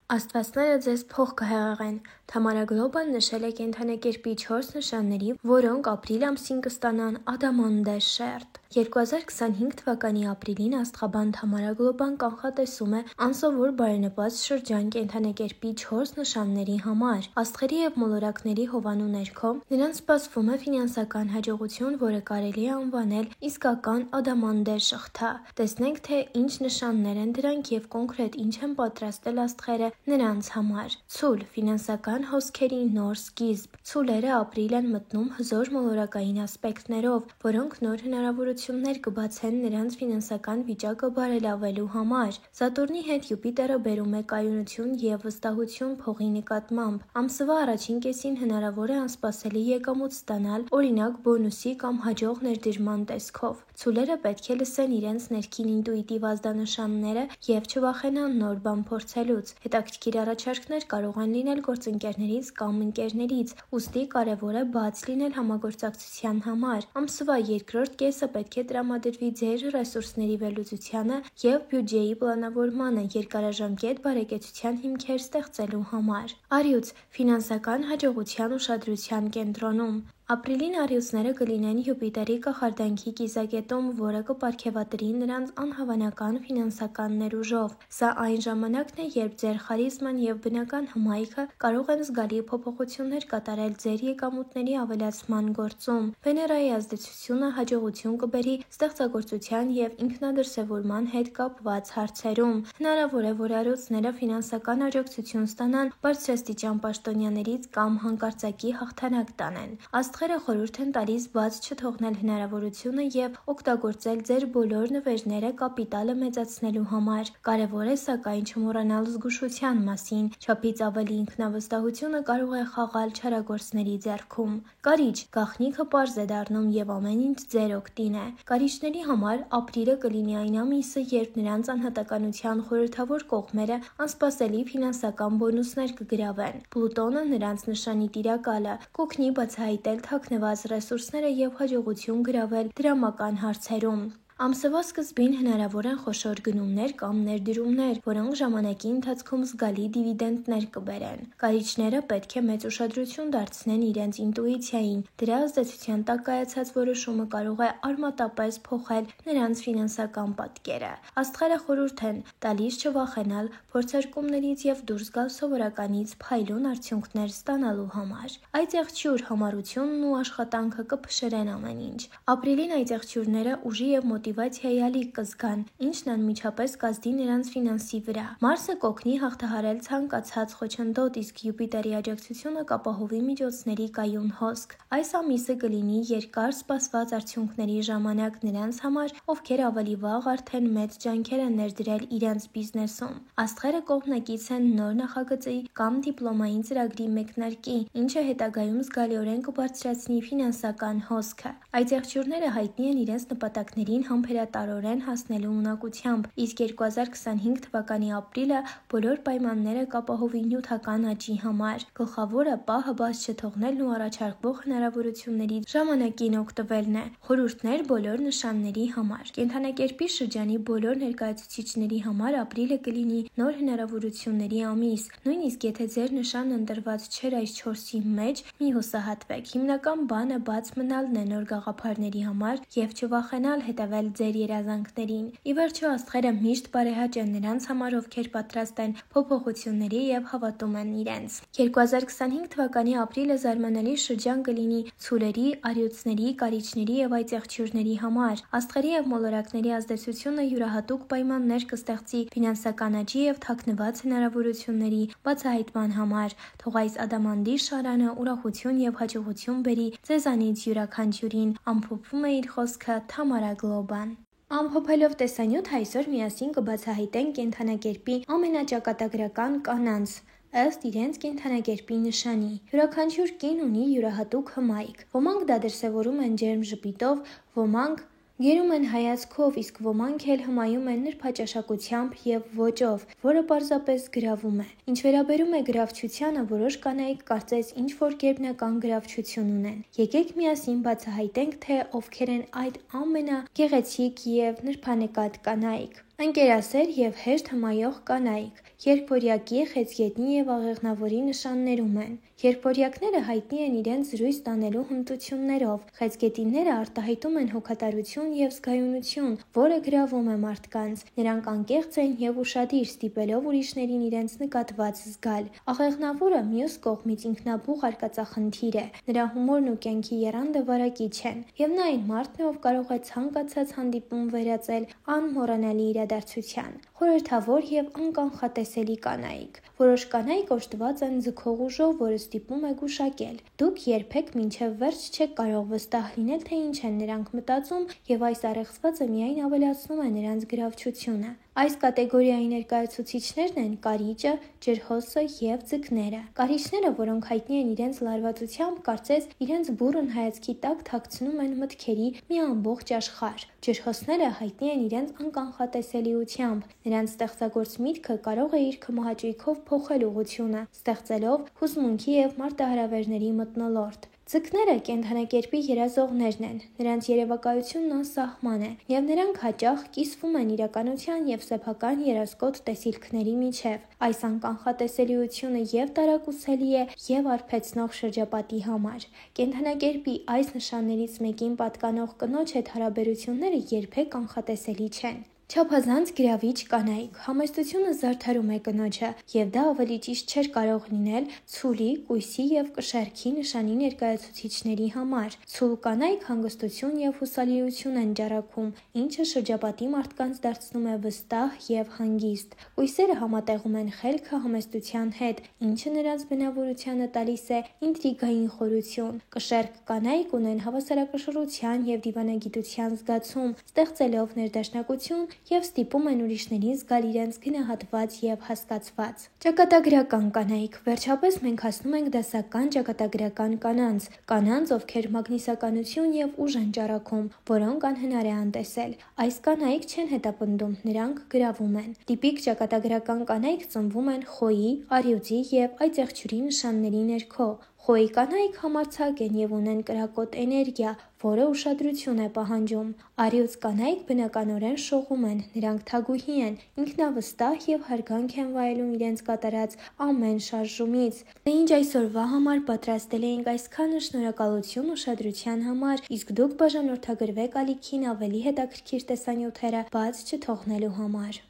Աստվածները ձեզ փող կհեղեղեն։ Թամարա Գլոբան նշել է կենդանակերպի 4 նշանների, որոնք ապրիլ ամսին կստանան ադամանդե շերտ։ 2025 թվականի ապրիլին աստղաբան Թամարա Գլոբան կանխատեսում է անսովոր բարենպաստ շրջան կենդանակերպի 4 նշանների համար։ Աստղերի և մոլորակների հովանու ներքո նրանց սպասվում է ֆինանսական հաջողություն, որը կարելի է անվանել իսկական ադամանդե շղթա։ Տեսնենք, թե ինչ նշաններ են դրանք և կոնկրետ ինչ են պատրաստել աստղերը նրանց համար։ Ցուլ՝ ֆինանսական հոսքերի նոր սկիզբ։ Ցուլերը ապրիլ են մտնում հզոր մոլորակային ասպեկտներով, որոնք նոր հնարավորություններ կբացեն նրանց ֆինանսական վիճակը բարելավելու համար։ Սատուրնի հետ Յուպիտերը բերում է կայունություն և վստահություն փողի նկատմամբ։ Ամսվա առաջին կեսին հնարավոր է անսպասելի եկամուտ ստանալ, օրինակ բոնուսի կամ հաջող ներդրման տեսքով։ Ցուլերը պետք է լսեն իրենց ներքին ինտուիտիվ ազդանշանները և չվախենան նոր բան փորձելուց։ Հետաքրքիր առաջարկներ կարող են լինել գործընկերներից կամ ընկերներից, ուստի կարևոր է բաց լինել համագործակցության համար։ Ամսվա երկրորդ կեսը պետք է տրամադրվի ձեր ռեսուրսների վերլուծությանը և բյուջեի պլանավորմանը երկարաժամկետ բարեկեցության հիմքեր ստեղծելու համար։ Առյուծ՝ ֆինանսական հաջողության ուշադրության կենտրոնում։ Ապրիլին առյուծները կլինեն Յուպիտերի կախարդանքի կիզակետում, որը կպարգևատրի նրանց անհավանական ֆինանսական ներուժով։ Սա այն ժամանակն է, երբ ձեր խարիզման և բնական հմայքը կարող են զգալի փոփոխություններ կատարել ձեր եկամուտների ավելացման գործում։ Վեներայի ազդեցությունը հաջողություն կբերի ստեղծագործության և ինքնադրսևորման հետ կապված հարցերում։ Հնարավոր է, որ առյուծները ֆինանսական աջակցություն ստանան բարձրաստիճան պաշտոնյաներից կամ հանկարծակի հաղթանակ տանեն։ Աստղերը խորհուրդ են տալիս բաց չթողնել հնարավորությունը և օգտագործել ձեր բոլոր նվերները կապիտալը մեծացնելու համար։ Կարևոր է, սակայն, չմոռանալ զգուշության մասին։ Չափից ավելի ինքնավստահությունը կարող է խաղալ չարագործների ձեռքում։ Կարիճ՝ գաղտնիքը պարզ է դառնում և ամեն ինչ ձեր օգտին է։ Կարիճների համար ապրիլը կլինի այն ամիսը, երբ նրանց անհատականության խորհրդավոր կողմերը անսպասելի ֆինանսական բոնուսներ կգրավեն։ Պլուտոնը՝ նրանց նշանի տիրակալը, կօգնի բացահայտել թաքնված ռեսուրսները և հաջողություն գրավել դրամական հարցերում։ Ամսվա սկզբին հնարավոր են խոշոր գնումներ կամ ներդրումներ, որոնք ժամանակի ընթացքում զգալի դիվիդենդներ կբերեն։ Կարիճները պետք է մեծ ուշադրություն դարձնեն իրենց ինտուիցիային։ Դրա ազդեցության տակ կայացած որոշումը կարող է արմատապես փոխել նրանց ֆինանսական պատկերը։ Աստղերը խորհուրդ են տալիս չվախենալ փորձարկումներից և դուրս գալ սովորականից փայլուն արդյունքներ ստանալու համար։ Այծեղջյուր՝ համառությունն ու աշխատանքը կփշրեն ամեն ինչ։ Ապրիլին այծեղջյուրները ուժի և մոտիվացիայի ալիք կզգան, ինչն անմիջապես կազդի նրանց ֆինանսի վրա։ Մարսը կօգնի հաղթահարել ցանկացած խոչընդոտ, իսկ Յուպիտերի աջակցությունը կապահովի միջոցների կայուն հոսք։ Այս ամիսը կլինի երկար սպասված արդյունքների ժամանակ նրանց համար, ովքեր ավելի վաղ արդեն մեծ ջանքեր են ներդրել իրենց բիզնեսում։ Աստղերը կողմնակից են նոր նախագծի կամ դիպլոմային ծրագրի մեկնարկի, ինչը հետագայում զգալիորեն կբարձրացնի ֆինանսական հոսքը։ Այծեղջյուրները հայտնի են իրենց նպատակներին համբերատարորեն հասնելու ունակությամբ, իսկ 2025 թվականի ապրիլը բոլոր պայմանները կապահովի նյութական աճի համար։ Գլխավորը պահը բաց չթողնելն ու առաջարկվող հնարավորություններից ժամանակին օգտվելն է։ Խորհուրդներ բոլոր նշանների համար։ Կենդանակերպի շրջանի բոլոր ներկայացուցիչների համար ապրիլը կլինի նոր հնարավորությունների ամիս։ Նույնիսկ եթե ձեր նշանն ընտրված չէր այս 4-ի մեջ, մի հուսահատվեք։ Հիմնական բանը բաց մնալն է նոր գաղափարների համար և չվախենալ հետևել ձեր երազանքներին։ Ի վերջո, աստղերը միշտ բարեհաճ են նրանց համար, ովքեր պատրաստ են փոփոխությունների և հավատում են իրենց։ 2025 թվականի ապրիլը զարմանալի շրջան կլինի ցուլերի, առյուծների, կարիճների և այծեղջյուրների համար։ Աստղերի և մոլորակների ազդեցությունը յուրահատուկ պայմաններ կստեղծի ֆինանսական աճի և թաքնված հնարավորությունների բացահայտման համար։ Թող այս ադամանդի շարանը ուրախություն և հաջողություն բերի ձեզանից յուրաքանչյուրին։ Ամփոփում է իր խոսքը Թամարա Գլոբան։ Ամփոփելով տեսանյութը այսօր միասին կբացահայտենք կենդանակերպի ամենաճակատագրական կանանց ըստ իրենց կենդանակերպի նշանի։ Յուրաքանչյուր կին ունի յուրահատուկ հմայք։ Ոմանք դա դրսևորում են ջերմ ժպիտով, ոմանք գերում են հայացքով, իսկ ոմանք էլ հմայում են նրբաճաշակությամբ և ոճով, որը պարզապես գրավում է։ Ինչ վերաբերում է գրավչությանը, որոշ կանայք կարծես ինչ-որ գերբնական գրավչություն ունեն։ Եկեք միասին բացահայտենք, թե ովքեր են այդ ամենագեղեցիկ և նրբանկատ կանայք։ Ընկերասեր և հեշտ հմայող կանայք։ երկվորյակի, խեցգետնի և աղեղնավորի նշաններում են։ Երկվորյակները հայտնի են իրենց զրույց տանելու հմտություններով, խեցգետինները արտահայտում են հոգատարություն և զգայունություն, որը գրավում է մարդկանց։ Նրանք անկեղծ են և ուշադիր, ստիպելով ուրիշներին իրենց նկատված զգալ։ Աղեղնավորը մյուս կողմից ինքնաբուխ արկածախնդիր է, նրա հումորն ու կյանքի եռանդը վարակիչ են, և նա այն մարդն է, ով կարող է ցանկացած հանդիպում վերածել անմոռանալի իրադարձության։ Խորհրդավոր և անկանխատեսելի կանայք։ Որոշ կանայք օժտված են ձգող ուժով, որը ստիպում է գուշակել։ Դուք երբեք մինչև վերջ չեք կարող վստահ լինել, թե ինչ են նրանք մտածում, և այս առեղծվածը միայն ավելացնում է նրանց գրավչությունը։ Այս կատեգորիայի ներկայացուցիչներն են կարիճը, ջրհոսը և ձկները։ Կարիճները, որոնք հայտնի են իրենց լարվածությամբ, կարծես իրենց բուռն հայացքի տակ թաքցնում են մտքերի մի ամբողջ աշխարհ։ Ջրհոսները հայտնի են իրենց անկանխատեսելիությամբ։ Նրանց ստեղծագործ միտքը կարող է իր քմահաճույքով փոխել ուղղությունը, ստեղծելով հուզմունքի և մարտահրավերների մթնոլորտ։ Ձկները կենդանակերպի երազողներն են, նրանց երևակայությունն անսահման է, և նրանք հաճախ կիսվում են իրականության և սեփական երազկոտ տեսիլքների միջև։ Այս անկանխատեսելիությունը և տարակուսելի է, և արբեցնող շրջապատի համար։ Կենդանակերպի այս նշաններից մեկին պատկանող կնոջ հետ հարաբերությունները երբեք կանխատեսելի չեն։ Չափազանց գրավիչ կանայք։ Համեստությունը զարդարում է կնոջը, և դա ավելի ճիշտ չէր կարող լինել ցուլի, կույսի և կշեռքի նշանի ներկայացուցիչների համար։ Ցուլ կանայք հանգստություն և հուսալիություն են ճառագում, ինչը շրջապատի մարդկանց դարձնում է վստահ և հանգիստ։ Կույսերը համատեղում են խելքը համեստության հետ, ինչը նրանց բնավորությանը տալիս է ինտրիգային խորություն։ Կշեռք կանայք ունեն հավասարակշռության և դիվանագիտության զգացում, ստեղծելով ներդաշնակություն, և ստիպում են ուրիշներին զգալ իրենց գնահատված և հասկացված։ Ճակատագրական կանայք։ Վերջապես մենք հասնում ենք դասական ճակատագրական կանանց, ովքեր մագնիսականություն և ուժ են ճառագում, որոնք անհնար է անտեսել։ Այս կանայք չեն հետապնդում, նրանք գրավում են։ Տիպիկ ճակատագրական կանայք ծնվում են խոյի, առյուծի և այծեղջյուրի նշանների ներքո։ Խոյի կանայք համարձակ են և ունեն կրակոտ էներգիա, որը ուշադրություն է պահանջում։ Առյուծ կանայք բնականորեն շողում են, նրանք թագուհի են, ինքնավստահ և հարգանք են վայելում իրենց կատարած ամեն շարժումից։ Դե ինչ այսօրվա համար պատրաստել էինք այսքանը, շնորհակալություն ուշադրության համար, իսկ դուք բաժանորդագրվեք ալիքին ավելի հետաքրքիր տեսանյութերը բաց չթողնելու համար։